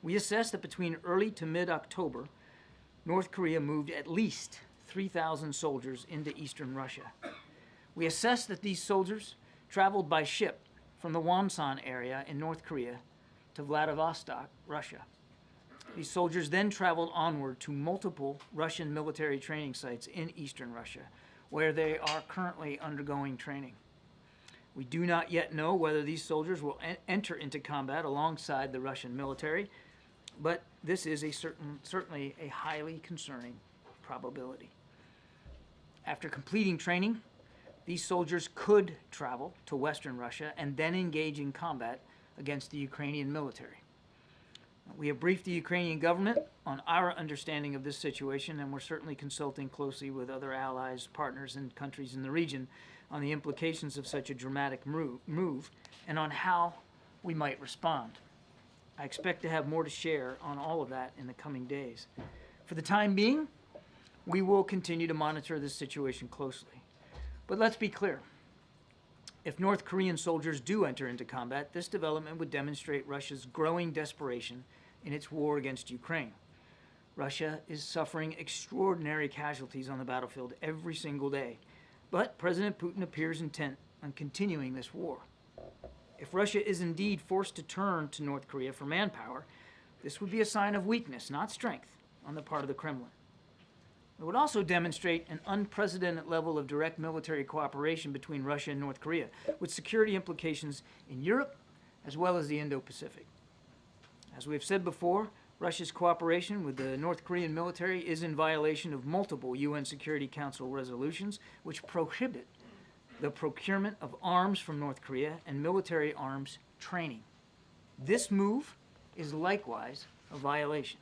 We assess that between early to mid-October, North Korea moved at least 3,000 soldiers into eastern Russia. We assess that these soldiers traveled by ship from the Wonsan area in North Korea to Vladivostok, Russia. These soldiers then traveled onward to multiple Russian military training sites in eastern Russia, where they are currently undergoing training. We do not yet know whether these soldiers will enter into combat alongside the Russian military, but this is certainly a highly concerning probability. After completing training, these soldiers could travel to western Russia and then engage in combat against the Ukrainian military. We have briefed the Ukrainian government on our understanding of this situation, and we're certainly consulting closely with other allies, partners, and countries in the region on the implications of such a dramatic move and on how we might respond. I expect to have more to share on all of that in the coming days. For the time being, we will continue to monitor this situation closely. But let's be clear. If North Korean soldiers do enter into combat, this development would demonstrate Russia's growing desperation in its war against Ukraine. Russia is suffering extraordinary casualties on the battlefield every single day, but President Putin appears intent on continuing this war. If Russia is indeed forced to turn to North Korea for manpower, this would be a sign of weakness, not strength, on the part of the Kremlin. It would also demonstrate an unprecedented level of direct military cooperation between Russia and North Korea, with security implications in Europe as well as the Indo-Pacific. As we have said before, Russia's cooperation with the North Korean military is in violation of multiple UN Security Council resolutions which prohibit the procurement of arms from North Korea and military arms training. This move is likewise a violation.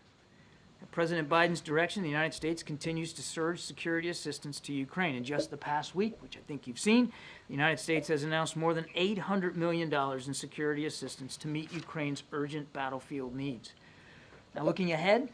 At President Biden's direction, the United States continues to surge security assistance to Ukraine. In just the past week, which I think you've seen, the United States has announced more than $800 million in security assistance to meet Ukraine's urgent battlefield needs. Now, looking ahead,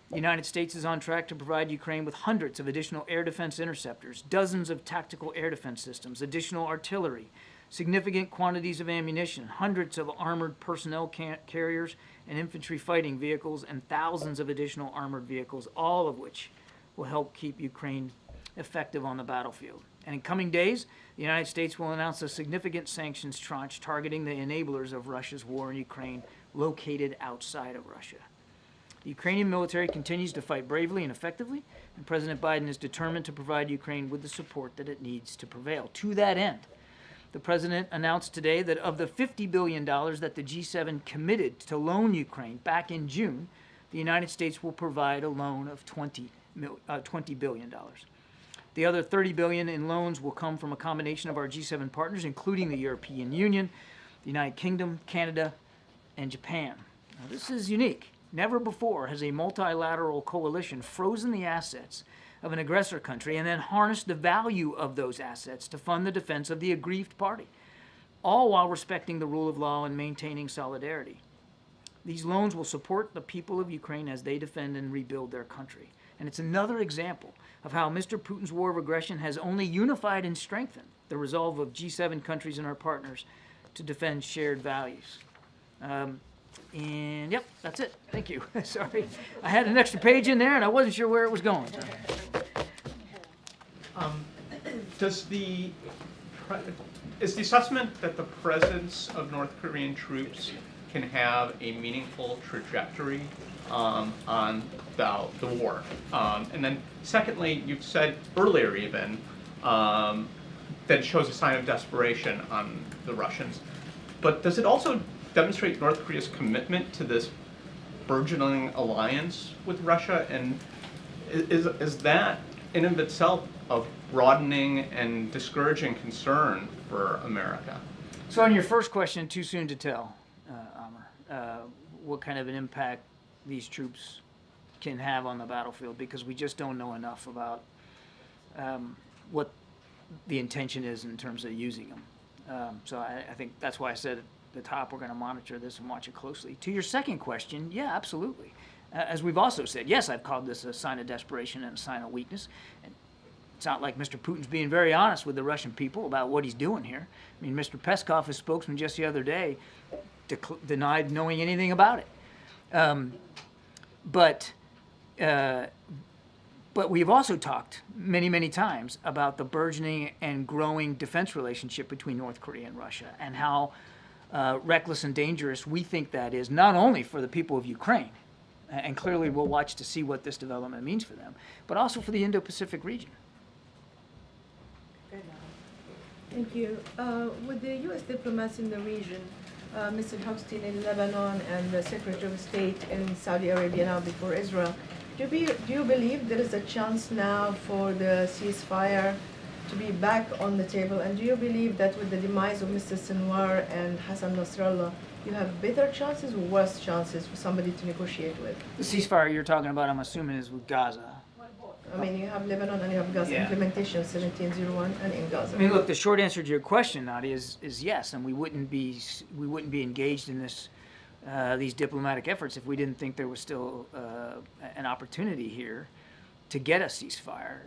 the United States is on track to provide Ukraine with hundreds of additional air defense interceptors, dozens of tactical air defense systems, additional artillery, significant quantities of ammunition, hundreds of armored personnel carriers and infantry fighting vehicles, and thousands of additional armored vehicles, all of which will help keep Ukraine effective on the battlefield. And in coming days, the United States will announce a significant sanctions tranche targeting the enablers of Russia's war in Ukraine located outside of Russia. The Ukrainian military continues to fight bravely and effectively, and President Biden is determined to provide Ukraine with the support that it needs to prevail. To that end, the president announced today that of the $50 billion that the G7 committed to loan Ukraine back in June, the United States will provide a loan of $20 billion. The other $30 billion in loans will come from a combination of our G7 partners, including the European Union, the United Kingdom, Canada, and Japan. Now, this is unique. Never before has a multilateral coalition frozen the assets of an aggressor country and then harnessed the value of those assets to fund the defense of the aggrieved party, all while respecting the rule of law and maintaining solidarity. These loans will support the people of Ukraine as they defend and rebuild their country. And it's another example of how Mr. Putin's war of aggression has only unified and strengthened the resolve of G7 countries and our partners to defend shared values. And yep, that's it. Thank you. Sorry. I had an extra page in there and I wasn't sure where it was going. Is the assessment that the presence of North Korean troops can have a meaningful trajectory on the war? And then secondly, you've said earlier even that it shows a sign of desperation on the Russians. But does it also demonstrate North Korea's commitment to this burgeoning alliance with Russia? And is that in and of itself a broadening and discouraging concern for America? So on your first question, too soon to tell, Amr, what kind of an impact these troops can have on the battlefield, because we just don't know enough about what the intention is in terms of using them. So I think that's why I said at the top we're going to monitor this and watch it closely. To your second question, yeah, absolutely. As we've also said, yes, I've called this a sign of desperation and a sign of weakness. And it's not like Mr. Putin's being very honest with the Russian people about what he's doing here. I mean, Mr. Peskov, his spokesman just the other day, denied knowing anything about it. But we've also talked many, many times about the burgeoning and growing defense relationship between North Korea and Russia, and how reckless and dangerous we think that is, not only for the people of Ukraine, and clearly we'll watch to see what this development means for them, but also for the Indo-Pacific region. Thank you. With the U.S. diplomats in the region, Mr. Hochstein in Lebanon and the Secretary of State in Saudi Arabia now before Israel, do you believe there is a chance now for the ceasefire to be back on the table? And do you believe that with the demise of Mr. Sinwar and Hassan Nasrallah, you have better chances or worse chances for somebody to negotiate with? The ceasefire you're talking about, I'm assuming, is with Gaza. I mean, you have Lebanon and you have Gaza implementation 1701 and in Gaza. I mean, look, the short answer to your question, Nadia, is yes, and we wouldn't be engaged in this these diplomatic efforts if we didn't think there was still an opportunity here to get a ceasefire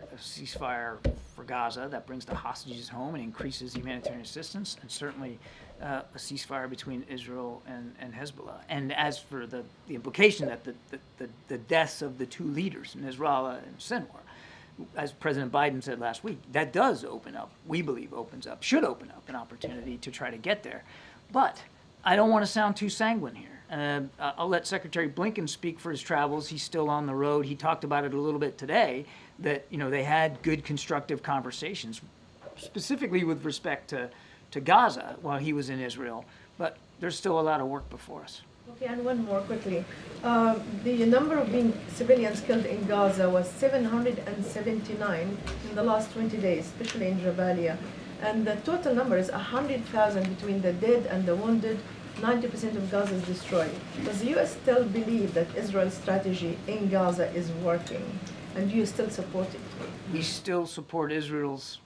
for Gaza that brings the hostages home and increases humanitarian assistance, and certainly a ceasefire between Israel and Hezbollah. And as for the implication that the deaths of the two leaders, Nasrallah and Sinwar, as President Biden said last week, that does open up, we believe should open up an opportunity to try to get there. But I don't want to sound too sanguine here. I'll let Secretary Blinken speak for his travels. He's still on the road. He talked about it a little bit today, that they had good constructive conversations, specifically with respect to Gaza while he was in Israel. But there's still a lot of work before us. Okay, and one more quickly. The number of civilians killed in Gaza was 779 in the last 20 days, especially in Jabalia. And the total number is 100,000 between the dead and the wounded. 90% of Gaza is destroyed. Does the U.S. still believe that Israel's strategy in Gaza is working? And do you still support it? We still support Israel's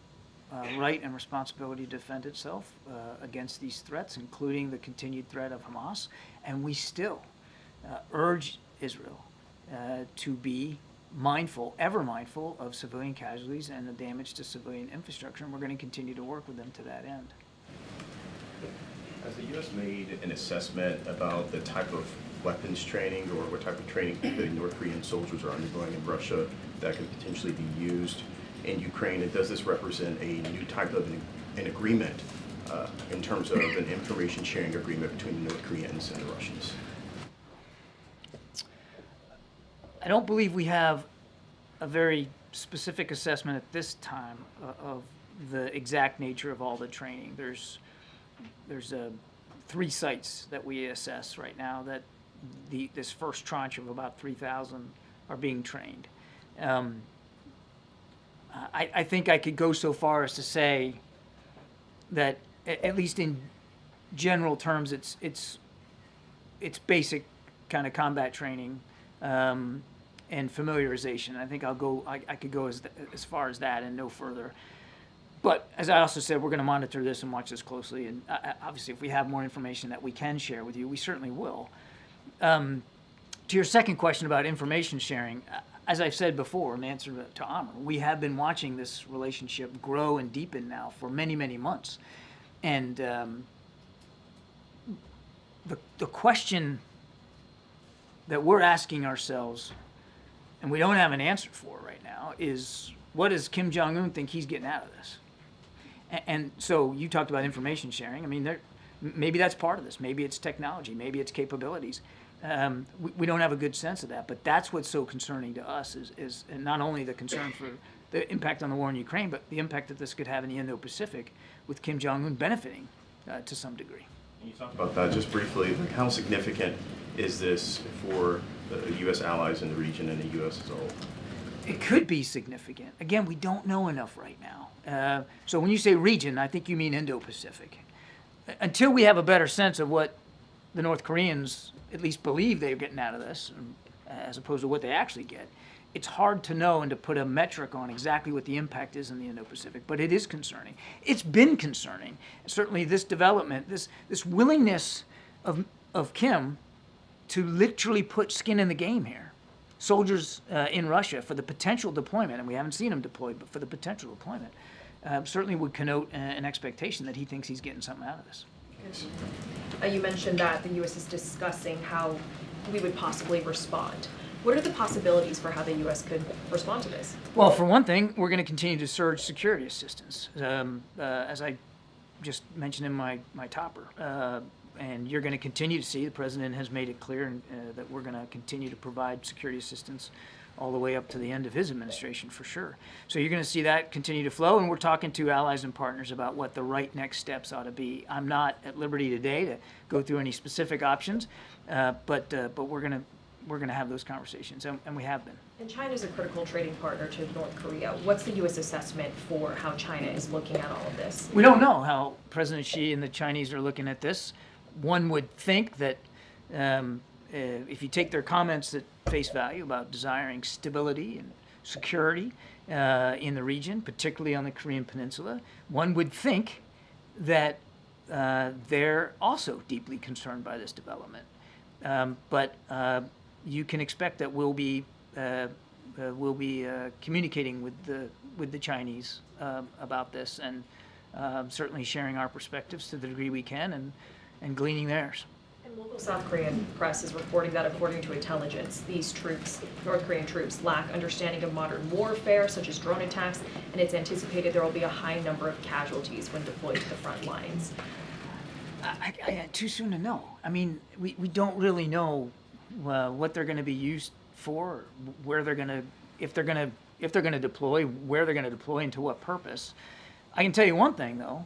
right and responsibility to defend itself against these threats, including the continued threat of Hamas. And we still urge Israel to be mindful, ever mindful, of civilian casualties and the damage to civilian infrastructure. And we're going to continue to work with them to that end. Has the U.S. made an assessment about the type of weapons training or what type of training the North Korean soldiers are undergoing in Russia that could potentially be used in Ukraine? And does this represent a new type of an agreement in terms of an information sharing agreement between the North Koreans and the Russians? I don't believe we have a very specific assessment at this time of the exact nature of all the training. There's 3 sites that we assess right now that this first tranche of about 3,000 are being trained. I think I could go so far as to say that, at least in general terms, it's basic kind of combat training and familiarization. I think I could go as far as that and no further. But as I also said, we're going to monitor this and watch this closely. And obviously, if we have more information that we can share with you, we certainly will. To your second question about information sharing, as I've said before in answer to Amr, we have been watching this relationship grow and deepen now for many, many months. And the question that we're asking ourselves, and we don't have an answer for right now, is what does Kim Jong-un think he's getting out of this? And so you talked about information sharing. I mean, maybe that's part of this. Maybe it's technology. Maybe it's capabilities. We don't have a good sense of that. But that's what's so concerning to us is not only the concern for the impact on the war in Ukraine, but the impact that this could have in the Indo-Pacific with Kim Jong-un benefiting to some degree. Can you talk about that just briefly? Like, how significant is this for the U.S. allies in the region and the U.S. as a whole? It could be significant. Again, we don't know enough right now. So when you say region, I think you mean Indo-Pacific. Until we have a better sense of what the North Koreans at least believe they're getting out of this, as opposed to what they actually get, it's hard to know and to put a metric on exactly what the impact is in the Indo-Pacific. But it is concerning. It's been concerning. Certainly this development, this willingness of Kim to literally put skin in the game here. Soldiers in Russia for the potential deployment, and we haven't seen them deployed, but for the potential deployment, certainly would connote an expectation that he thinks he's getting something out of this. You mentioned that the U.S. is discussing how we would possibly respond. What are the possibilities for how the U.S. could respond to this? Well, for one thing, we're going to continue to surge security assistance, as I just mentioned in my topper. And you're going to continue to see, the president has made it clear that we're going to continue to provide security assistance all the way up to the end of his administration, for sure. So you're going to see that continue to flow, and we're talking to allies and partners about what the right next steps ought to be. I'm not at liberty today to go through any specific options, but we're going to have those conversations, and we have been. And China is a critical trading partner to North Korea. What's the U.S. assessment for how China is looking at all of this? We don't know how President Xi and the Chinese are looking at this. One would think that if you take their comments at face value about desiring stability and security in the region, particularly on the Korean Peninsula, one would think that they're also deeply concerned by this development. But you can expect that we'll be communicating with the Chinese about this, and certainly sharing our perspectives to the degree we can, and gleaning theirs. And local South Korean press is reporting that, according to intelligence, these troops, North Korean troops, lack understanding of modern warfare, such as drone attacks, and it's anticipated there will be a high number of casualties when deployed to the front lines. Too soon to know. I mean, we don't really know what they're going to be used for, where they're going to, if they're going to deploy, where they're going to deploy, and to what purpose. I can tell you one thing, though: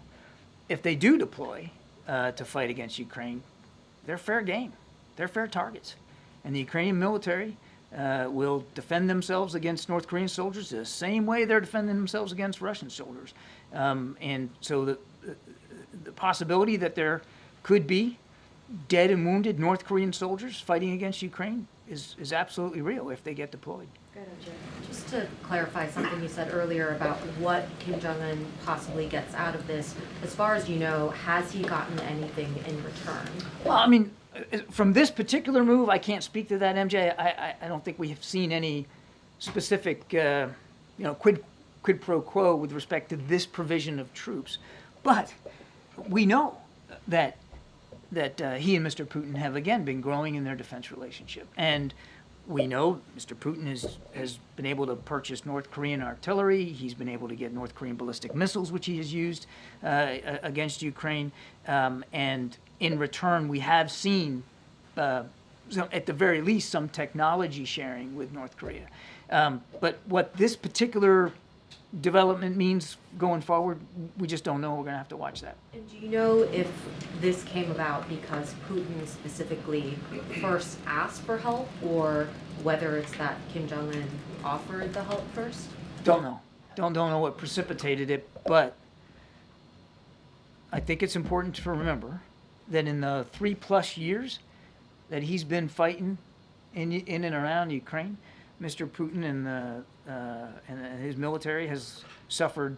if they do deploy to fight against Ukraine, they're fair game. They're fair targets, and the Ukrainian military will defend themselves against North Korean soldiers the same way they're defending themselves against Russian soldiers. And so the possibility that there could be dead and wounded North Korean soldiers fighting against Ukraine is absolutely real if they get deployed. Just to clarify something you said earlier about what Kim Jong-un possibly gets out of this, as far as you know, has he gotten anything in return? Well, I mean, from this particular move, I can't speak to that, MJ. I don't think we have seen any specific, quid pro quo with respect to this provision of troops. But we know that he and Mr. Putin have, again, been growing in their defense relationship. And we know Mr. Putin has been able to purchase North Korean artillery. He's been able to get North Korean ballistic missiles, which he has used against Ukraine. And in return, we have seen, at the very least, some technology sharing with North Korea. But what this particular development means going forward, we just don't know. We're going to have to watch that. And do you know if this came about because Putin specifically first asked for help, or whether it's that Kim Jong-un offered the help first? Don't know. Don't know what precipitated it, but I think it's important to remember that in the 3+ years that he's been fighting in and around Ukraine, Mr. Putin and his military has suffered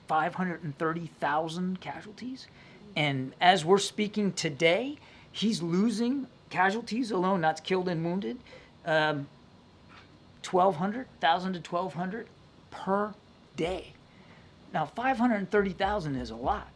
530,000 casualties. And as we're speaking today, he's losing casualties alone, not killed and wounded, 1,000 to 1,200 per day. Now, 530,000 is a lot.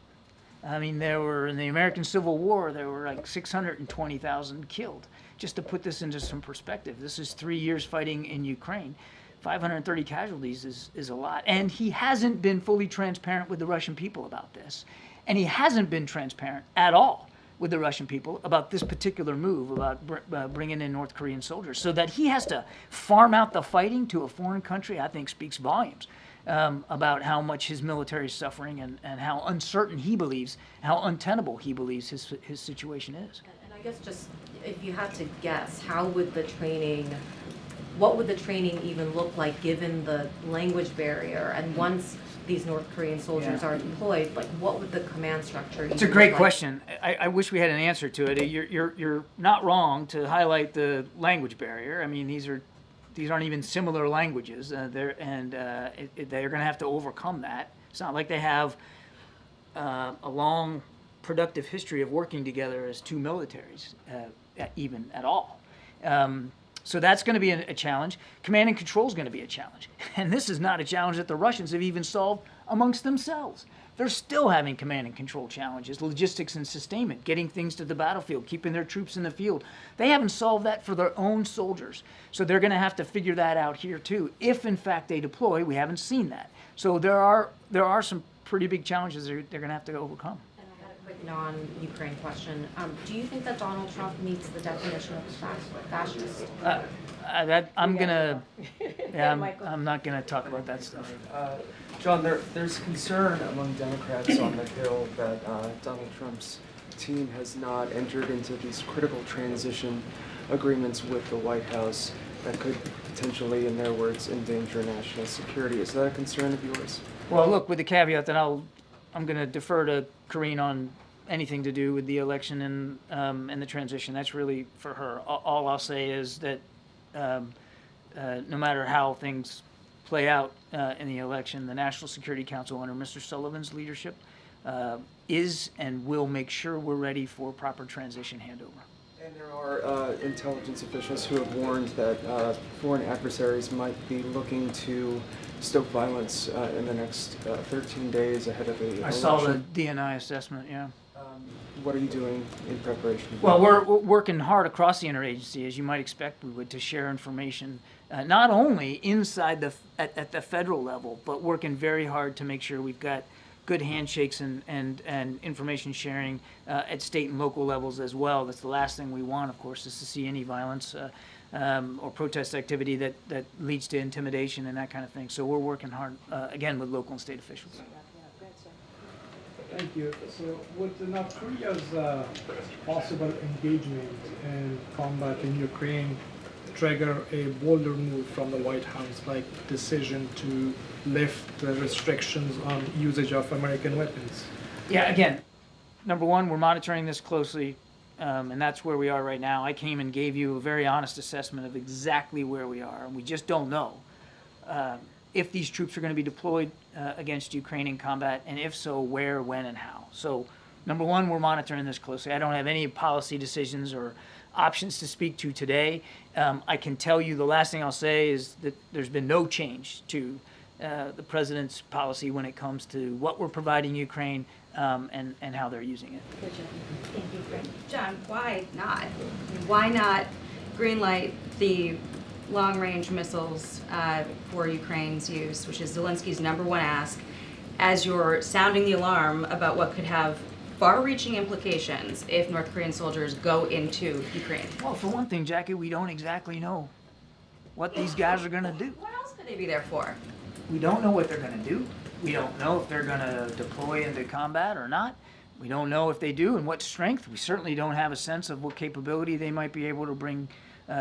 I mean, there were, in the American Civil War, there were like 620,000 killed. Just to put this into some perspective, this is 3 years fighting in Ukraine. 530 casualties is a lot. And he hasn't been fully transparent with the Russian people about this. And he hasn't been transparent at all with the Russian people about this particular move, about bringing in North Korean soldiers. So that he has to farm out the fighting to a foreign country, I think speaks volumes about how much his military is suffering, and how uncertain he believes, how untenable he believes his situation is. And I guess just, if you had to guess, what would the training even look like given the language barrier? And once these North Korean soldiers are deployed, like, what would the command structure even It's a great look like? question. I wish we had an answer to it. You're not wrong to highlight the language barrier. I mean, these aren't even similar languages. They're going to have to overcome that. It's not like they have a long, productive history of working together as two militaries, even at all. So that's going to be a challenge. Command and control is going to be a challenge. And this is not a challenge that the Russians have even solved amongst themselves. they're still having command and control challenges, logistics and sustainment, getting things to the battlefield, keeping their troops in the field. They haven't solved that for their own soldiers. So they're going to have to figure that out here too. If in fact they deploy, we haven't seen that. So there are some pretty big challenges they're going to have to overcome. And I had a quick non-Ukraine question. Do you think that Donald Trump meets the definition of a fascist? I'm not gonna talk about that stuff. John, there's concern among Democrats on the Hill that Donald Trump's team has not entered into these critical transition agreements with the White House that could potentially, in their words, endanger national security. Is that a concern of yours? Well, look, with the caveat that I'm gonna defer to Karine on anything to do with the election and the transition. That's really for her. All I'll say is that no matter how things play out in the election, the National Security Council under Mr. Sullivan's leadership is and will make sure we're ready for proper transition handover. And there are intelligence officials who have warned that foreign adversaries might be looking to stoke violence in the next 13 days ahead of the election. I saw the DNI assessment, yeah. What are you doing in preparation? Well, we're working hard across the interagency, as you might expect we would, to share information, not only inside at the federal level, but working very hard to make sure we've got good handshakes and information sharing at state and local levels as well. That's the last thing we want, of course, is to see any violence or protest activity that leads to intimidation and that kind of thing. So we're working hard, again, with local and state officials. Thank you. So would North Korea's possible engagement in combating Ukraine trigger a bolder move from the White House, like decision to lift the restrictions on usage of American weapons? Yeah, again, number one, we're monitoring this closely, and that's where we are right now. I came and gave you a very honest assessment of exactly where we are, and we just don't know if these troops are going to be deployed against Ukraine in combat, and if so, where, when, and how. So, number one, we're monitoring this closely. I don't have any policy decisions or options to speak to today. I can tell you the last thing I'll say is that there's been no change to the president's policy when it comes to what we're providing Ukraine and how they're using it. Thank you, Frank. John, why not? Why not greenlight the long-range missiles for Ukraine's use, which is Zelensky's #1 ask, as you're sounding the alarm about what could have far-reaching implications if North Korean soldiers go into Ukraine? Well, for one thing, Jackie, we don't exactly know what these guys are going to do. What else could they be there for? We don't know what they're going to do. We don't know if they're going to deploy into combat or not. We don't know if they do and what strength. We certainly don't have a sense of what capability they might be able to bring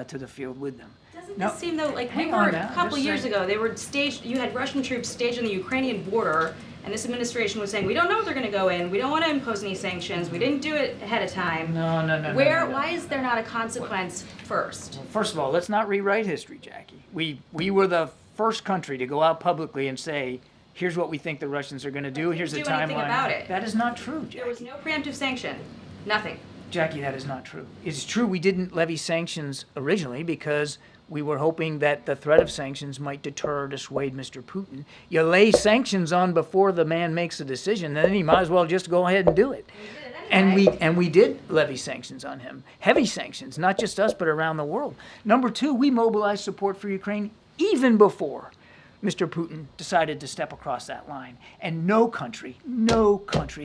to the field with them. Doesn't Now, this seem though like hang on now, a couple just years saying. ago they were staged? You had Russian troops staged on the Ukrainian border, and this administration was saying we don't know if they're going to go in. We don't want to impose any sanctions. We didn't do it ahead of time. No. Why is there not a consequence first? First of all, let's not rewrite history, Jackie. We were the first country to go out publicly and say, here's what we think the Russians are going to do. Here's the Do timeline. anything about it. That is not true, Jackie. There was no preemptive sanction. Nothing. Jackie, that is not true. It's true we didn't levy sanctions originally because we were hoping that the threat of sanctions might deter or dissuade Mr. Putin. You lay sanctions on before the man makes a decision, then he might as well just go ahead and do it. And we did levy sanctions on him. Heavy sanctions, not just us, but around the world. Number two, we mobilized support for Ukraine even before Mr. Putin decided to step across that line. And no country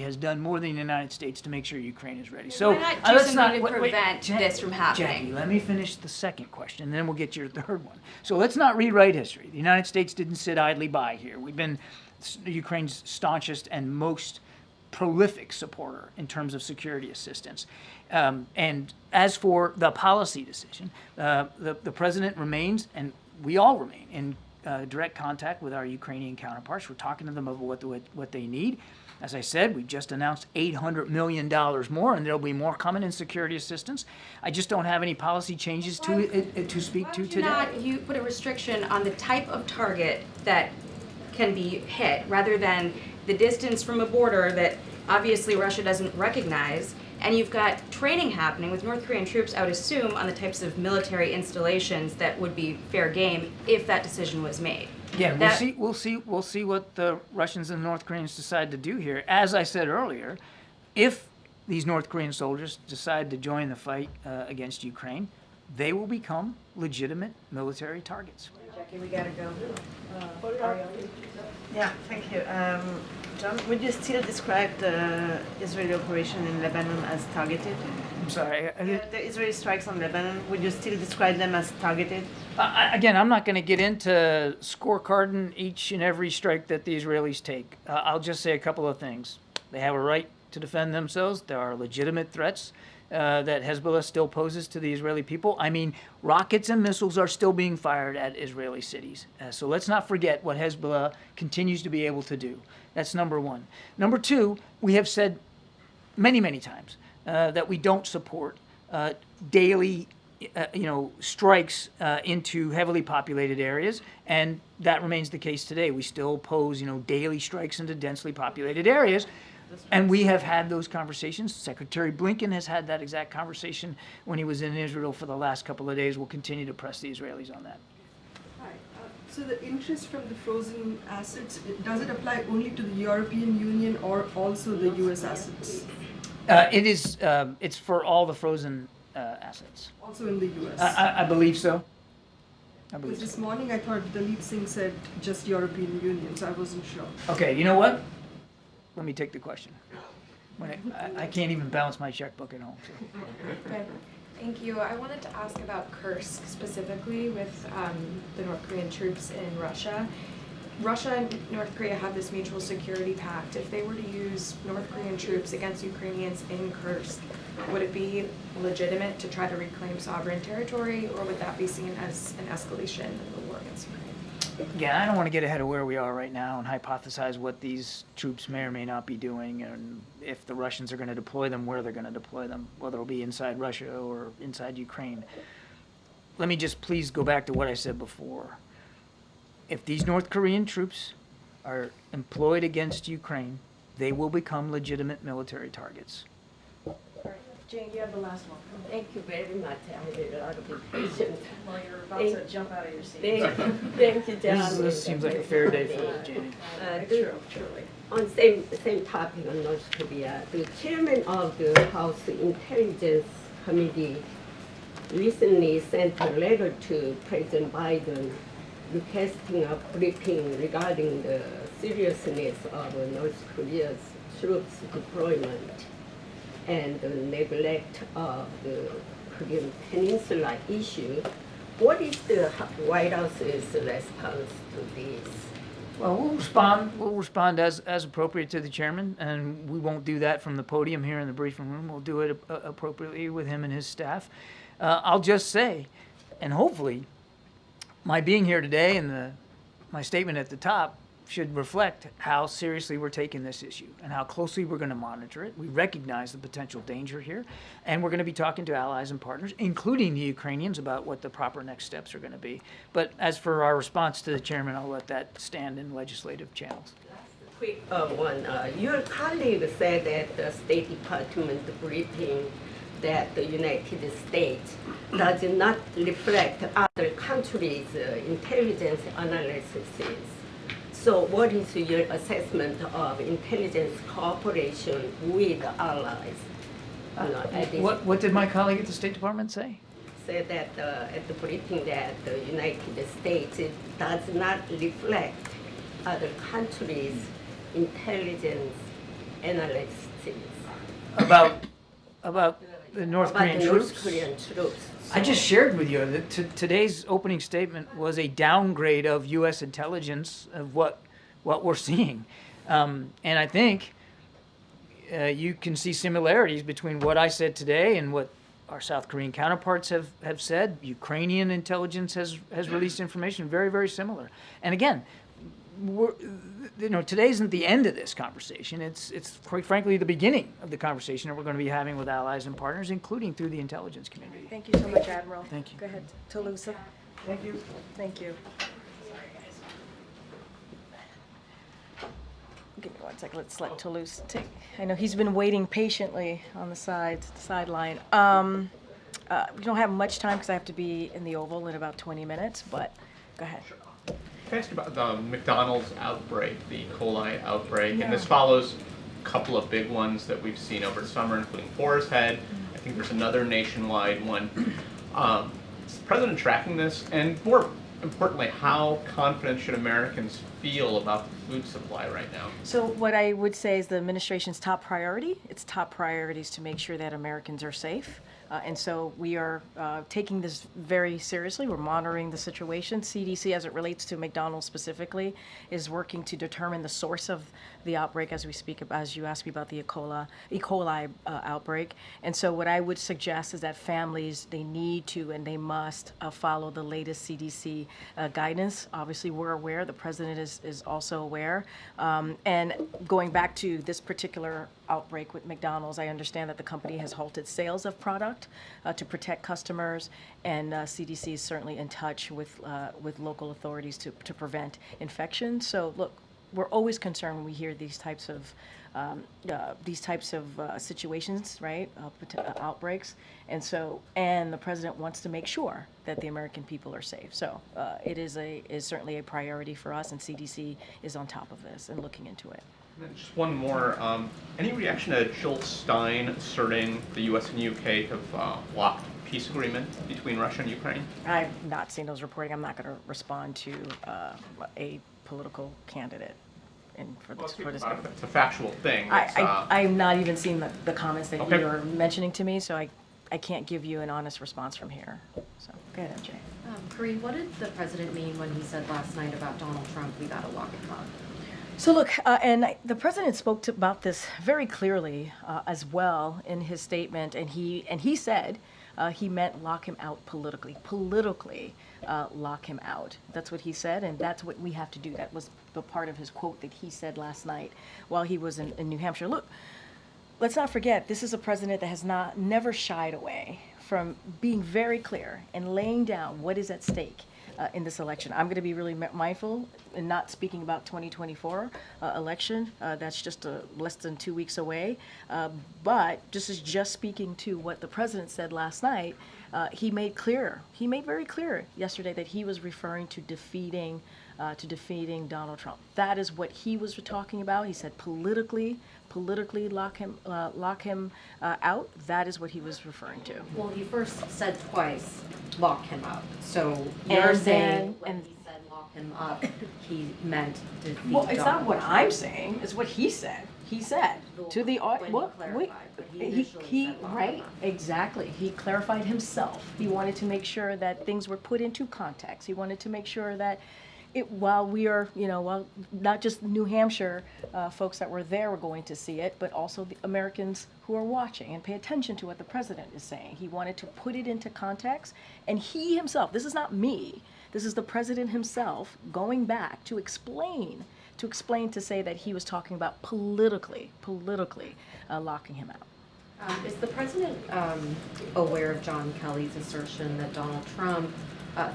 has done more than the United States to make sure Ukraine is ready. So Why not do something to prevent this from happening? Jackie, let me finish the second question, and then we'll get to your third one. So let's not rewrite history. The United States didn't sit idly by here. We've been Ukraine's staunchest and most prolific supporter in terms of security assistance. And as for the policy decision, the president remains, and we all remain, in direct contact with our Ukrainian counterparts. We're talking to them about what they need. As I said, we just announced $800 million more, and there'll be more coming in security assistance. I just don't have any policy changes to speak to today. Why would you not put a restriction on the type of target that can be hit, rather than the distance from a border that obviously Russia doesn't recognize, And you've got training happening with North Korean troops, I would assume, on the types of military installations that would be fair game if that decision was made. Again, That- we'll see what the Russians and North Koreans decide to do here. As I said earlier, if these North Korean soldiers decide to join the fight against Ukraine, they will become legitimate military targets. Jackie, we gotta go. Yeah, thank you. John, would you still describe the Israeli operation in Lebanon as targeted? I'm sorry. The Israeli strikes on Lebanon, would you still describe them as targeted? Again, I'm not going to get into scorecarding each and every strike that the Israelis take. I'll just say a couple of things. They have a right to defend themselves. There are legitimate threats that Hezbollah still poses to the Israeli people. I mean, rockets and missiles are still being fired at Israeli cities. So let's not forget what Hezbollah continues to be able to do. That's number one. Number two, we have said many, many times that we don't support daily strikes into heavily populated areas, and that remains the case today. We still oppose, daily strikes into densely populated areas, and we have had those conversations. Secretary Blinken has had that exact conversation when he was in Israel for the last couple of days. We'll continue to press the Israelis on that. Hi. So the interest from the frozen assets, does it apply only to the European Union or also the U.S. assets? It's for all the frozen assets. Also in the U.S.? I believe so. Because this morning I thought Dalip Singh said just European Union, so I wasn't sure. Okay, you know what? Let me take the question. I can't even balance my checkbook at home. So. Okay, thank you. I wanted to ask about Kursk specifically with the North Korean troops in Russia. Russia and North Korea have this mutual security pact. If they were to use North Korean troops against Ukrainians in Kursk, would it be legitimate to try to reclaim sovereign territory, or would that be seen as an escalation of the war against Ukraine? Yeah, I don't want to get ahead of where we are right now and hypothesize what these troops may or may not be doing, and if the Russians are going to deploy them, where they're going to deploy them, whether it'll be inside Russia or inside Ukraine. Let me just please go back to what I said before. If these North Korean troops are employed against Ukraine, they will become legitimate military targets. Jane, you have the last one. Thank you very much. I had a lot of impatience. Well, you're about to jump out of your seat. Thank you, John. This seems like a fair day for us, Jamie. Truly. On same topic on North Korea, the chairman of the House Intelligence Committee recently sent a letter to President Biden requesting a briefing regarding the seriousness of North Korea's troops deployment and the neglect of the Korean Peninsula issue. What is the White House's response to this? Well, we'll respond as appropriate to the chairman, and we won't do that from the podium here in the briefing room. We'll do it appropriately with him and his staff. I'll just say, and hopefully, my being here today and my statement at the top should reflect how seriously we're taking this issue and how closely we're going to monitor it. We recognize the potential danger here, and we're going to be talking to allies and partners, including the Ukrainians, about what the proper next steps are going to be. But as for our response to the chairman, I'll let that stand in legislative channels. Quick one. Your colleague said at the State Department briefing that the United States does not reflect other countries' intelligence analyses. So what is your assessment of intelligence cooperation with allies? What did my colleague at the State Department say? Said that at the briefing that the United States does not reflect other countries' intelligence analyses. About the North Korean troops? North Korean troops. I just shared with you that today's opening statement was a downgrade of U.S. intelligence of what we're seeing. And I think you can see similarities between what I said today and what our South Korean counterparts have said. Ukrainian intelligence has released information very, very similar. And again, today isn't the end of this conversation. It's quite frankly the beginning of the conversation that we're going to be having with allies and partners, including through the intelligence community. Thank you so much, Admiral. Thank you. Go ahead, Toulouse. Thank you. Thank you. give me one second. Let's let Toulouse take. I know he's been waiting patiently on the sideline. We don't have much time because I have to be in the Oval in about 20 minutes, but go ahead. Can I ask about the McDonald's outbreak, the E. coli outbreak? Yeah. And this follows a couple of big ones that we've seen over the summer, including Boar's Head. I think there's another nationwide one. Is the president tracking this? And more importantly, how confident should Americans feel about the food supply right now? So what I would say is the administration's top priority. Its top priority is to make sure that Americans are safe. And so we are taking this very seriously. We're monitoring the situation. CDC, as it relates to McDonald's specifically, is working to determine the source of the outbreak as we speak, as you asked me about the E. coli outbreak. And so what I would suggest is that families, they need to and they must follow the latest CDC guidance. Obviously, we're aware. The president is also aware. And going back to this particular outbreak with McDonald's, I understand that the company has halted sales of product to protect customers, and CDC is certainly in touch with local authorities to prevent infection. So look, we're always concerned when we hear these types of situations, right? Outbreaks, and the president wants to make sure that the American people are safe. So it is certainly a priority for us, and CDC is on top of this and looking into it. And then just one more. Any reaction to Jill Stein asserting the U.S. and U.K. have blocked peace agreement between Russia and Ukraine? I've not seen those reporting. I'm not going to respond to a political candidate. It's a factual thing. I'm not even seeing the comments that Okay. you're mentioning to me, so I can't give you an honest response from here. So go ahead, MJ. Karine, what did the president mean when he said last night about Donald Trump, we gotta lock him up? So look, the president spoke about this very clearly as well in his statement, and he said he meant lock him out politically. Politically, lock him out. That's what he said, and that's what we have to do. That was the part of his quote that he said last night while he was in New Hampshire. Look, let's not forget, this is a president that has never shied away from being very clear and laying down what is at stake in this election. I'm going to be really mindful and not speaking about 2024 election. That's just less than 2 weeks away. But this is just speaking to what the president said last night. He made very clear yesterday that he was referring to defeating Donald Trump. That is what he was talking about. He said politically lock him out. That is what he was referring to. Well, he first said twice, lock him up. So you're saying when he said lock him up, he meant defeat Well, it's not Donald what Trump. I'm saying. It's what he said. He said to the audience. He right, exactly. He clarified himself. He wanted to make sure that things were put into context. He wanted to make sure that while not just New Hampshire folks that were there were going to see it, but also the Americans who are watching and pay attention to what the president is saying. He wanted to put it into context, and he himself, this is not me, this is the president himself going back to explain, to say that he was talking about politically locking him out. Is the president aware of John Kelly's assertion that Donald Trump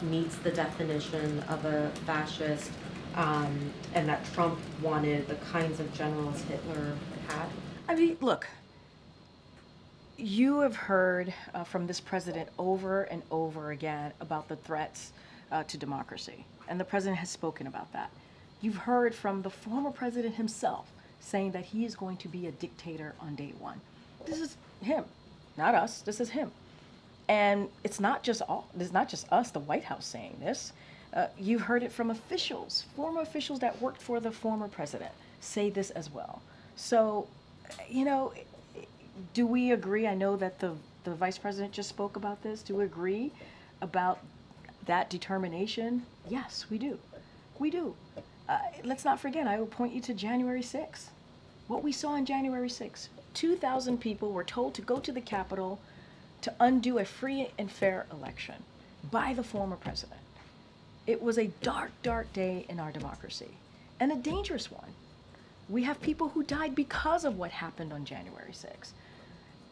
meets the definition of a fascist, and that Trump wanted the kinds of generals Hitler had? I mean, look, you have heard from this president over and over again about the threats to democracy, and the president has spoken about that. You've heard from the former president himself saying that he is going to be a dictator on day one. This is him, not us. This is him. And it's not just us, the White House, saying this. You've heard it from officials, former officials that worked for the former president, say this as well. So, do we agree? I know that the vice president just spoke about this. Do we agree about that determination? Yes, we do. We do. Let's not forget, I will point you to January 6th. What we saw on January 6th. 2,000 people were told to go to the Capitol to undo a free and fair election by the former president. It was a dark, dark day in our democracy, and a dangerous one. We have people who died because of what happened on January 6th.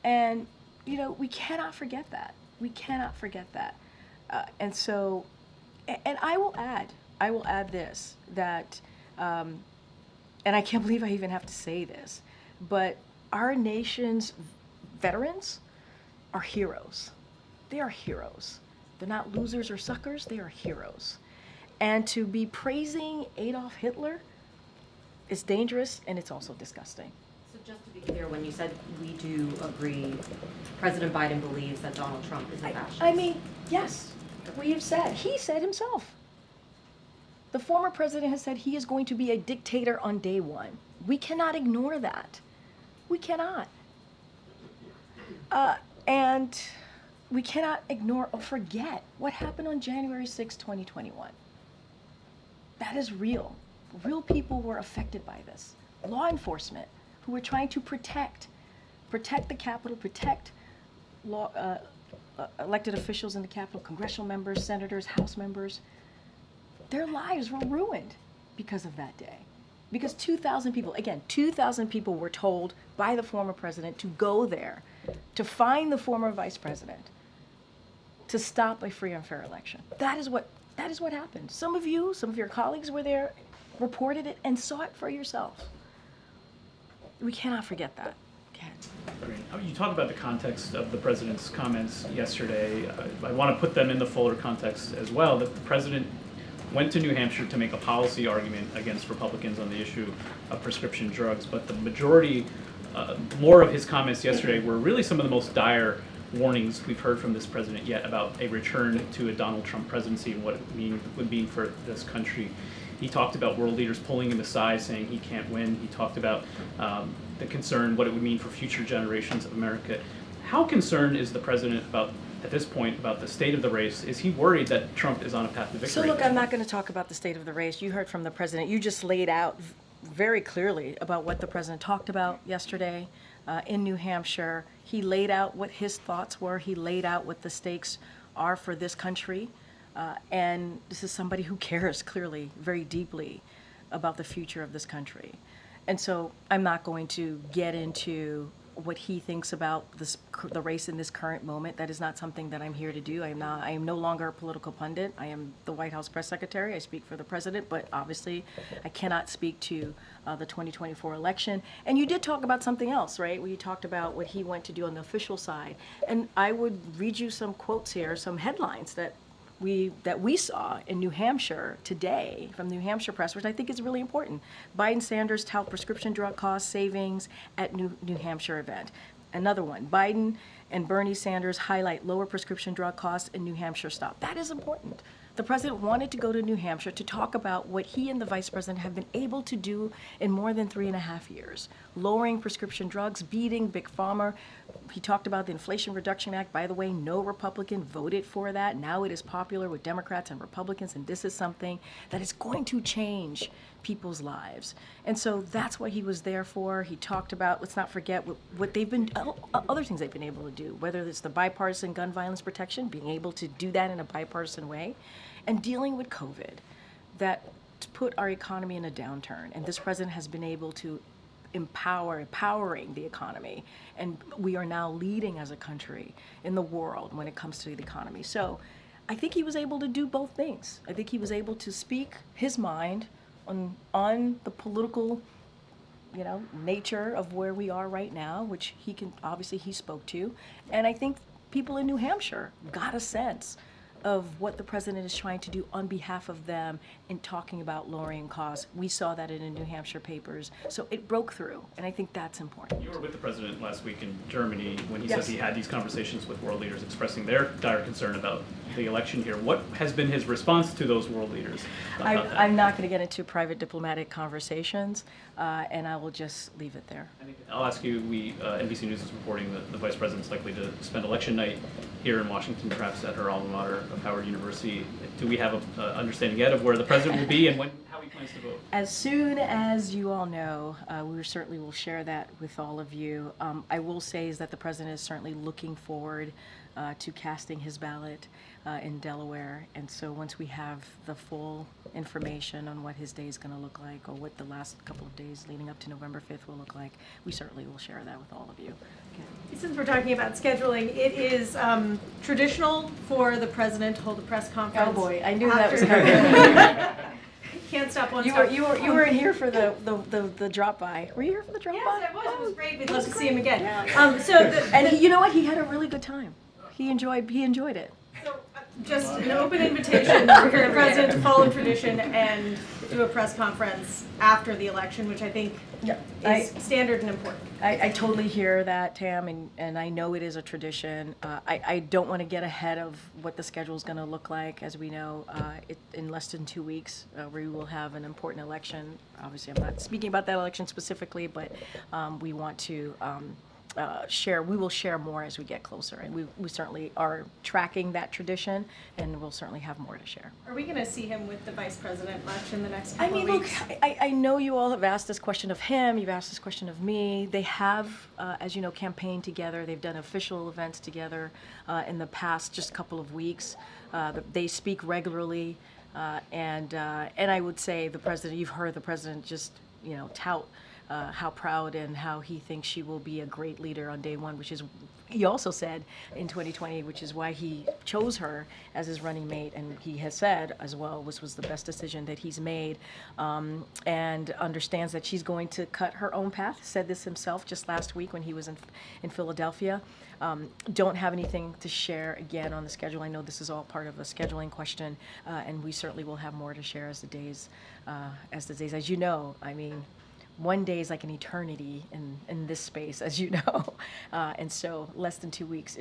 And, we cannot forget that. We cannot forget that. And I will add this, that and I can't believe I even have to say this, but our nation's veterans are heroes. They are heroes. They're not losers or suckers, they are heroes. And to be praising Adolf Hitler is dangerous, and it's also disgusting. So just to be clear, when you said we do agree, President Biden believes that Donald Trump is a fascist. I mean, yes, we have said, he said himself. The former president has said he is going to be a dictator on day one. We cannot ignore that. We cannot. And we cannot ignore or forget what happened on January 6, 2021. That is real. Real people were affected by this. Law enforcement who were trying to protect the Capitol, protect elected officials in the Capitol, congressional members, senators, House members. Their lives were ruined because of that day. Because 2,000 people, again, 2,000 people were told by the former president to go there, to find the former vice president, to stop a free and fair election. That is what happened. Some of your colleagues were there, reported it, and saw it for yourselves. We cannot forget that. You talk about the context of the president's comments yesterday. I want to put them in the fuller context as well. That the president went to New Hampshire to make a policy argument against Republicans on the issue of prescription drugs, but the majority, more of his comments yesterday were really some of the most dire warnings we've heard from this president yet about a return to a Donald Trump presidency and what it would mean for this country. He talked about world leaders pulling him aside, saying he can't win. He talked about the concern, what it would mean for future generations of America. How concerned is the president about, at this point, about the state of the race? Is he worried that Trump is on a path to victory? So look, I'm not going to talk about the state of the race. You heard from the president. You just laid out very clearly about what the president talked about yesterday in New Hampshire. He laid out what his thoughts were. He laid out what the stakes are for this country. And this is somebody who cares clearly, very deeply about the future of this country. And so I'm not going to get into what he thinks about the race in this current moment. That is not something that I'm here to do. I am no longer a political pundit. I am the White House press secretary. I speak for the president, but obviously I cannot speak to the 2024 election. And you did talk about something else, right? Where you talked about what he went to do on the official side. And I would read you some quotes here, some headlines that we saw in New Hampshire today from the New Hampshire press, which I think is really important. Biden Sanders tout prescription drug cost savings at New Hampshire event. Another one, Biden and Bernie Sanders highlight lower prescription drug costs in New Hampshire stop. That is important. The president wanted to go to New Hampshire to talk about what he and the vice president have been able to do in more than 3.5 years. Lowering prescription drugs, beating Big Pharma. He talked about the Inflation Reduction Act. By the way, no Republican voted for that. Now it is popular with Democrats and Republicans, and this is something that is going to change people's lives. And so that's what he was there for. He talked about, let's not forget what they've been, other things they've been able to do, whether it's the bipartisan gun violence protection, being able to do that in a bipartisan way, and dealing with COVID, that put our economy in a downturn. And this president has been able to empowering the economy. And we are now leading as a country in the world when it comes to the economy. So I think he was able to do both things. I think he was able to speak his mind on the political, nature of where we are right now, which he spoke to. And I think people in New Hampshire got a sense of what the president is trying to do on behalf of them in talking about lowering costs. We saw that in the New Hampshire papers. So it broke through, and I think that's important. You were with the president last week in Germany when he Yes. says he had these conversations with world leaders expressing their dire concern about the election here. What has been his response to those world leaders about that? I'm not going to get into private diplomatic conversations, and I will just leave it there. I'll ask you, NBC News is reporting that the vice president's likely to spend election night here in Washington, perhaps at her alma mater of Howard University. Do we have an understanding yet of where the president will be and how he plans to vote? As soon as you all know, we certainly will share that with all of you. I will say is that the president is certainly looking forward to casting his ballot in Delaware. And so once we have the full information on what his day is going to look like, or what the last couple of days leading up to November 5th will look like, we certainly will share that with all of you. Okay. Since we're talking about scheduling, it is traditional for the president to hold a press conference. Oh boy, I knew that was coming. can't stop one. You weren't here for the drop by. Were you here for the drop by? Yes, I was. It was great. We'd It love was to see him great. again. Yeah. And you know what? He had a really good time. He enjoyed it. Just an open invitation for the president to follow tradition and do a press conference after the election, which I think is standard and important. I totally hear that, Tam, and I know it is a tradition. I don't want to get ahead of what the schedule is going to look like. As we know, in less than 2 weeks, we will have an important election. Obviously, I'm not speaking about that election specifically, but we want to we will share more as we get closer, and we certainly are tracking that tradition, and we'll certainly have more to share. Are we going to see him with the vice president much in the next I couple mean, of look, weeks? I know you all have asked this question of him, you've asked this question of me. They have, as you know, campaigned together. They've done official events together in the past just couple of weeks. They speak regularly, and I would say the president, you've heard the president just, tout how proud and how he thinks she will be a great leader on day one, which is, he also said in 2020, which is why he chose her as his running mate. And he has said as well, this was the best decision that he's made, and understands that she's going to cut her own path. Said this himself just last week when he was in Philadelphia. Don't have anything to share again on the schedule. I know this is all part of a scheduling question, and we certainly will have more to share as the days, as you know, I mean, one day is like an eternity in this space, as you know, and so less than 2 weeks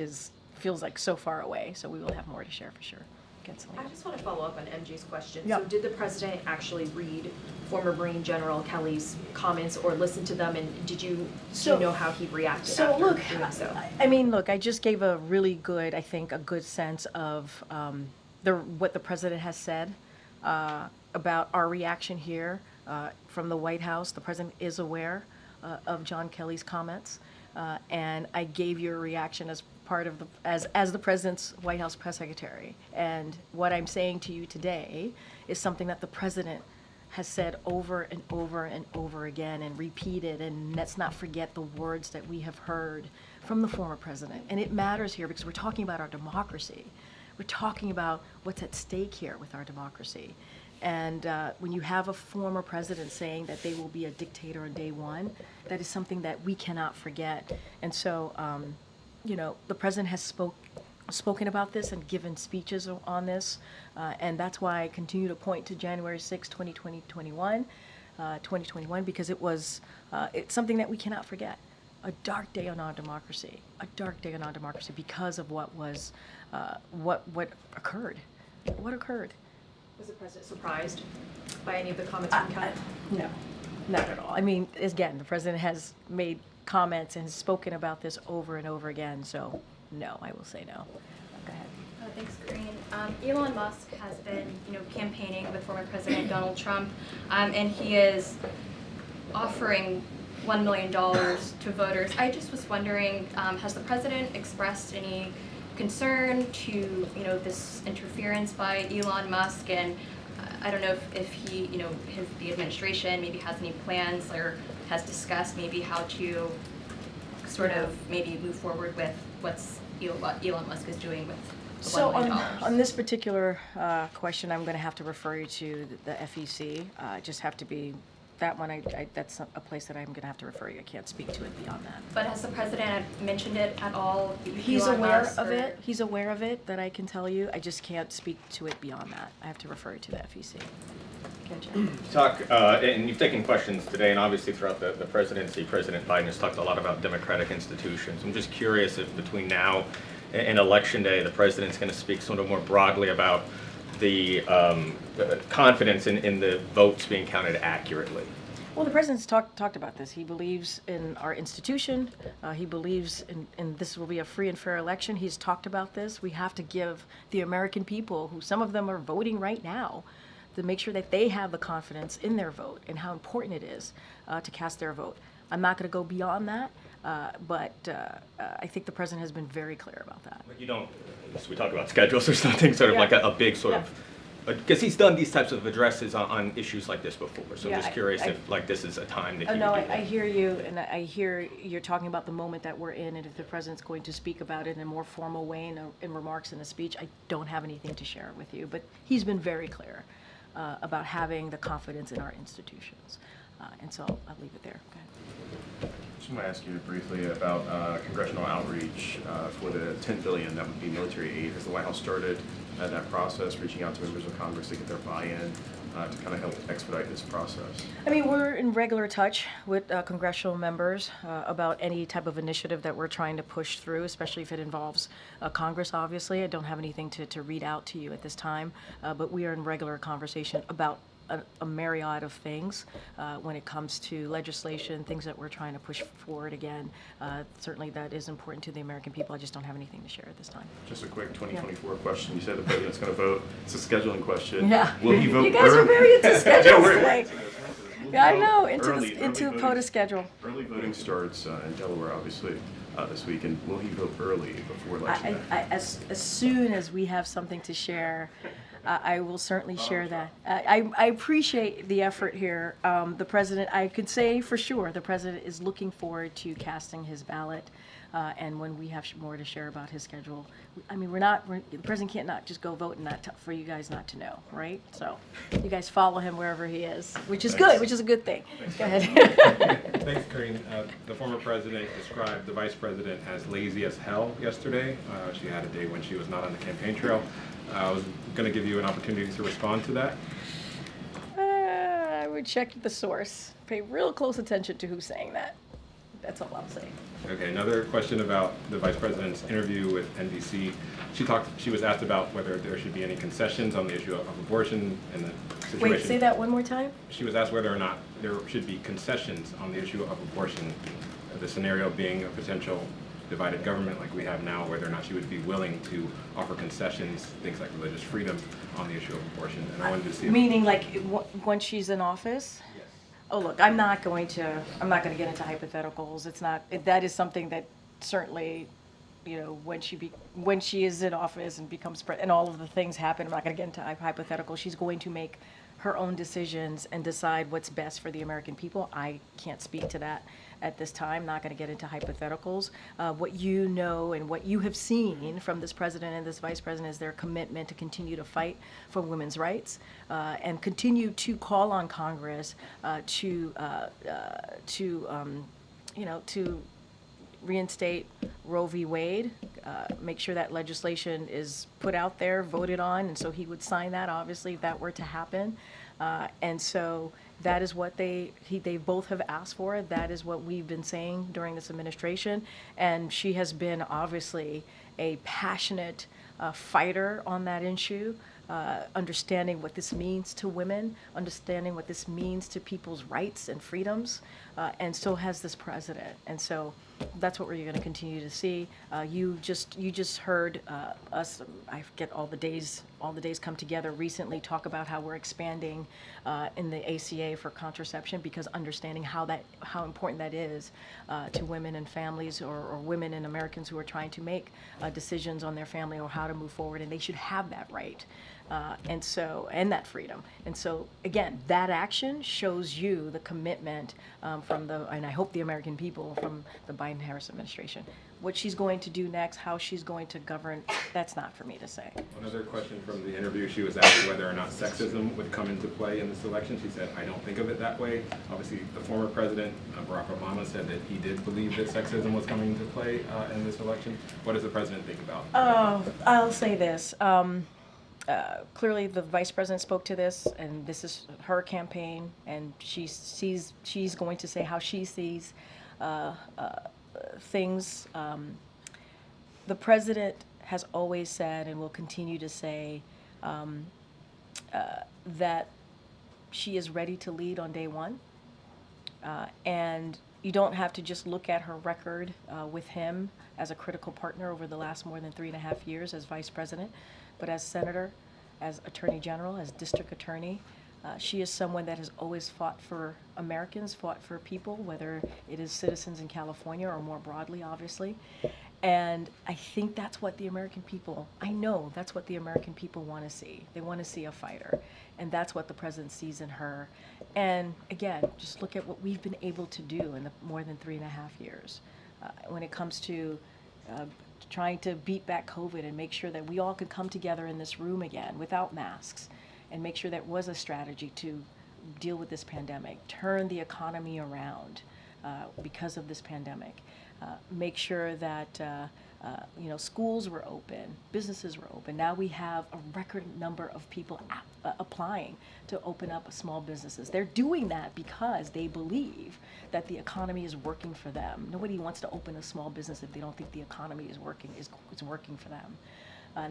feels like so far away. So we will have more to share for sure. I just want to follow up on MG's question. Yeah. So did the president actually read former Marine General Kelly's comments or listen to them, and do you know how he reacted after look, doing so? I mean, look, I just gave a really good, I think, a good sense of what the president has said about our reaction here. From the White House, the president is aware of John Kelly's comments, and I gave you a reaction as part of as the president's White House press secretary. And what I'm saying to you today is something that the president has said over and over and over again and repeated. And let's not forget the words that we have heard from the former president. And it matters here because we're talking about our democracy. We're talking about what's at stake here with our democracy. And when you have a former president saying that they will be a dictator on day one, that is something that we cannot forget. And so, the president has spoken about this and given speeches on this, and that's why I continue to point to January 6, 2021, because it's something that we cannot forget. A dark day on our democracy, because of what occurred. What occurred? Was the president surprised by any of the comments from Kelly? No, not at all. I mean, again, the president has made comments and has spoken about this over and over again, so no, I will say no. Go ahead. Thanks, Karine. Elon Musk has been, campaigning with former President Donald Trump, and he is offering $1 million to voters. I just was wondering, has the president expressed any concern to this interference by Elon Musk, and I don't know if he the administration maybe has any plans or has discussed maybe how to sort of maybe move forward with what Elon Musk is doing with the So $1 million. on this particular question, I'm going to have to refer you to the FEC. Just have to be. That one, that's a place that I'm going to have to refer you. I can't speak to it beyond that. But has the president mentioned it at all? He's Elon aware Musk, of or- it. He's aware of it, that I can tell you. I just can't speak to it beyond that. I have to refer you to the FEC. Okay, Jen. And you've taken questions today, and obviously throughout the presidency, President Biden has talked a lot about democratic institutions. I'm just curious if between now and Election Day, the president's going to speak sort of more broadly about the confidence in the votes being counted accurately. Well, the president's talked about this. He believes in our institution. He believes in this will be a free and fair election. He's talked about this. We have to give the American people, who some of them are voting right now, to make sure that they have the confidence in their vote and how important it is to cast their vote. I'm not going to go beyond that, but I think the president has been very clear about that. But you don't, so we talk about schedules or something, sort of like a big sort of, because he's done these types of addresses on issues like this before. So I'm just curious if this is a time that he No, would do that. I hear you, and I hear you're talking about the moment that we're in, and if the president's going to speak about it in a more formal way in remarks in a speech, I don't have anything to share with you. But he's been very clear about having the confidence in our institutions. And so I'll leave it there. Go ahead. Just want to ask you briefly about congressional outreach for the $10 billion that would be military aid. Has the White House started that process, reaching out to members of Congress to get their buy-in to kind of help expedite this process? I mean, we're in regular touch with congressional members about any type of initiative that we're trying to push through, especially if it involves Congress, obviously. I don't have anything to read out to you at this time, but we are in regular conversation about a myriad of things when it comes to legislation, things that we're trying to push forward again. Certainly that is important to the American people. I just don't have anything to share at this time. Just a quick 2024 question. You said the president's going to vote. It's a scheduling question. Yeah. Will he vote You guys are very into schedules today. Yeah, I know, into POTUS schedule. Early voting starts in Delaware, obviously, this week, and will he vote early before election day? As soon as we have something to share, I will certainly share that. I appreciate the effort here. The president, I could say for sure, the president is looking forward to casting his ballot. And when we have more to share about his schedule, I mean, the president can't not just go vote and not for you guys not to know, right? So you guys follow him wherever he is, which is good, which is a good thing. Go ahead. Thanks, Karine. The former president described the vice president as lazy as hell yesterday. She had a day when she was not on the campaign trail. I was going to give you an opportunity to respond to that. I would check the source. Pay real close attention to who's saying that. That's all I'll say. Okay, another question about the vice president's interview with NBC. She was asked about whether there should be any concessions on the issue of abortion and the situation. Wait, say that one more time? She was asked whether or not there should be concessions on the issue of abortion, the scenario being a potential divided government like we have now, whether or not she would be willing to offer concessions, things like religious freedom, on the issue of abortion. And I wanted to see. Meaning, like, once she's in office? Yes. Oh, look, I'm not going to get into hypotheticals. It's not. That is something that certainly, you know, when she is in office and becomes and all of the things happen. I'm not going to get into hypotheticals. She's going to make her own decisions and decide what's best for the American people. I can't speak to that at this time. Not going to get into hypotheticals. What you know and what you have seen from this president and this vice president is their commitment to continue to fight for women's rights and continue to call on Congress to reinstate Roe v. Wade, make sure that legislation is put out there, voted on, and so he would sign that, obviously, if that were to happen. And so that is what they both have asked for. That is what we've been saying during this administration. And she has been, obviously, a passionate fighter on that issue, understanding what this means to women, understanding what this means to people's rights and freedoms, and so has this president. And so that's what we're going to continue to see. You just heard us. I forget all the days come together recently. Talk about how we're expanding in the ACA for contraception, because understanding how important that is to women and families, or women and Americans who are trying to make decisions on their family or how to move forward, and they should have that right. And that freedom. And so, again, that action shows you the commitment and I hope the American people, from the Biden-Harris administration. What she's going to do next, how she's going to govern, that's not for me to say. Another question from the interview, she was asked whether or not sexism would come into play in this election. She said, I don't think of it that way. Obviously, the former president, Barack Obama, said that he did believe that sexism was coming into play in this election. What does the president think about that? I'll say this. Clearly, the vice president spoke to this, and this is her campaign, and she's going to say how she sees things. The president has always said, and will continue to say, that she is ready to lead on day one, and you don't have to just look at her record with him as a critical partner over the last more than 3.5 years as vice president, but as senator, as attorney general, as district attorney. She is someone that has always fought for Americans, fought for people, whether it is citizens in California or more broadly, obviously. And I think that's what the American people, I know that's what the American people want to see. They want to see a fighter. And that's what the president sees in her. And again, just look at what we've been able to do in the more than 3.5 years when it comes to trying to beat back COVID and make sure that we all could come together in this room again without masks and make sure that was a strategy to deal with this pandemic, turn the economy around because of this pandemic, make sure that schools were open, businesses were open. Now we have a record number of people applying to open up small businesses. They're doing that because they believe that the economy is working for them. Nobody wants to open a small business if they don't think the economy is working for them.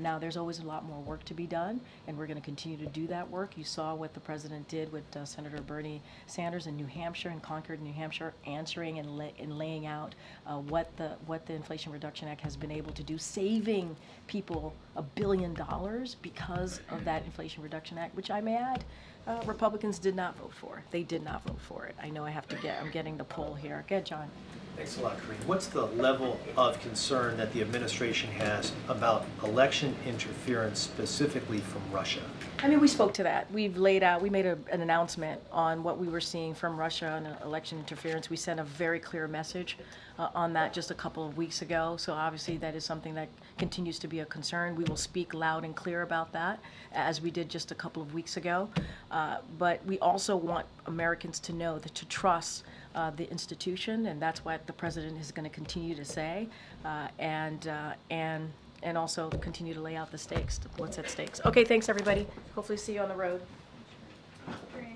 Now, there's always a lot more work to be done, and we're going to continue to do that work. You saw what the president did with Senator Bernie Sanders in New Hampshire, in Concord, New Hampshire, answering and laying out what the Inflation Reduction Act has been able to do, saving people $1 billion because of that Inflation Reduction Act, which I may add, Republicans did not vote for. They did not vote for it. I know I'm getting the poll here. Go ahead, John. Thanks a lot, Karine. What's the level of concern that the administration has about election interference specifically from Russia? I mean, we spoke to that. We made an announcement on what we were seeing from Russia on election interference. We sent a very clear message on that just a couple of weeks ago. So obviously that is something that continues to be a concern. We will speak loud and clear about that, as we did just a couple of weeks ago. But we also want Americans to know that to trust the institution, and that's what the president is going to continue to say, and also continue to lay out the stakes, what's at stakes. Okay, thanks everybody. Hopefully see you on the road. Great.